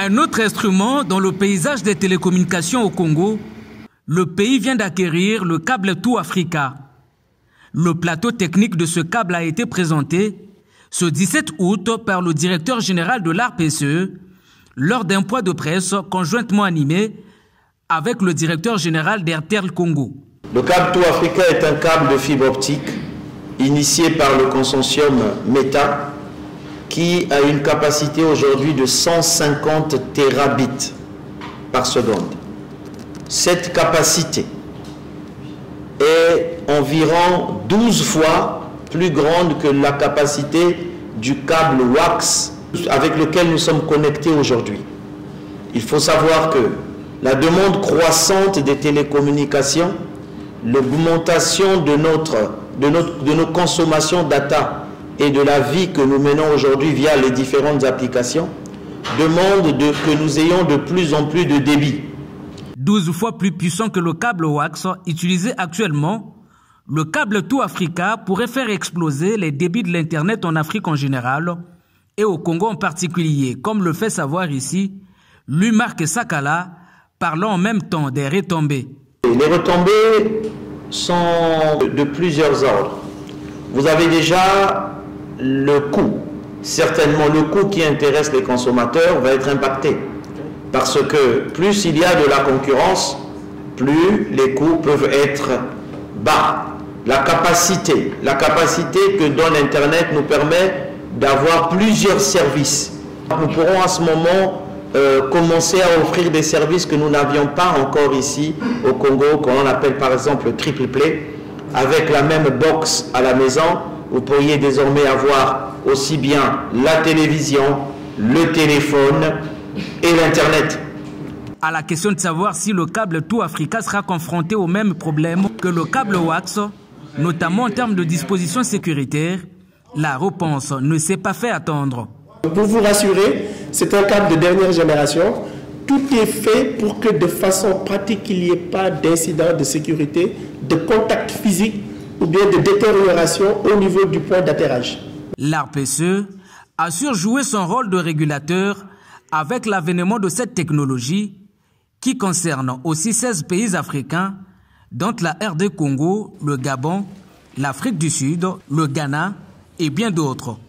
Un autre instrument dans le paysage des télécommunications au Congo, le pays vient d'acquérir le câble Tout Africa. Le plateau technique de ce câble a été présenté ce 17 août par le directeur général de l'ARPCE lors d'un point de presse conjointement animé avec le directeur général d'Airtel Congo. Le câble Tout Africa est un câble de fibre optique initié par le consortium Meta qui a une capacité aujourd'hui de 150 terabits par seconde. Cette capacité est environ 12 fois plus grande que la capacité du câble WAX avec lequel nous sommes connectés aujourd'hui. Il faut savoir que la demande croissante des télécommunications, l'augmentation de nos consommations data et de la vie que nous menons aujourd'hui via les différentes applications demande que nous ayons de plus en plus de débit. 12 fois plus puissant que le câble WAX utilisé actuellement, le câble Tout Africa pourrait faire exploser les débits de l'Internet en Afrique en général et au Congo en particulier, comme le fait savoir ici Lumark Sakala, parlant en même temps des retombées. Les retombées sont de plusieurs ordres. Vous avez déjà le coût. Certainement, le coût qui intéresse les consommateurs va être impacté. Parce que plus il y a de la concurrence, plus les coûts peuvent être bas. La capacité que donne Internet nous permet d'avoir plusieurs services. Nous pourrons à ce moment commencer à offrir des services que nous n'avions pas encore ici au Congo, qu'on appelle par exemple le triple play. Avec la même box à la maison, vous pourriez désormais avoir aussi bien la télévision, le téléphone et l'Internet. À la question de savoir si le câble Tout Africa sera confronté au même problème que le câble WAX, notamment en termes de dispositions sécuritaires, la réponse ne s'est pas fait attendre. Pour vous rassurer, c'est un câble de dernière génération. Tout est fait pour que de façon pratique, il n'y ait pas d'incident de sécurité, de contact physique ou bien de détérioration au niveau du point d'atterrage. L'ARPCE assure jouer son rôle de régulateur avec l'avènement de cette technologie qui concerne aussi 16 pays africains, dont la RD Congo, le Gabon, l'Afrique du Sud, le Ghana et bien d'autres.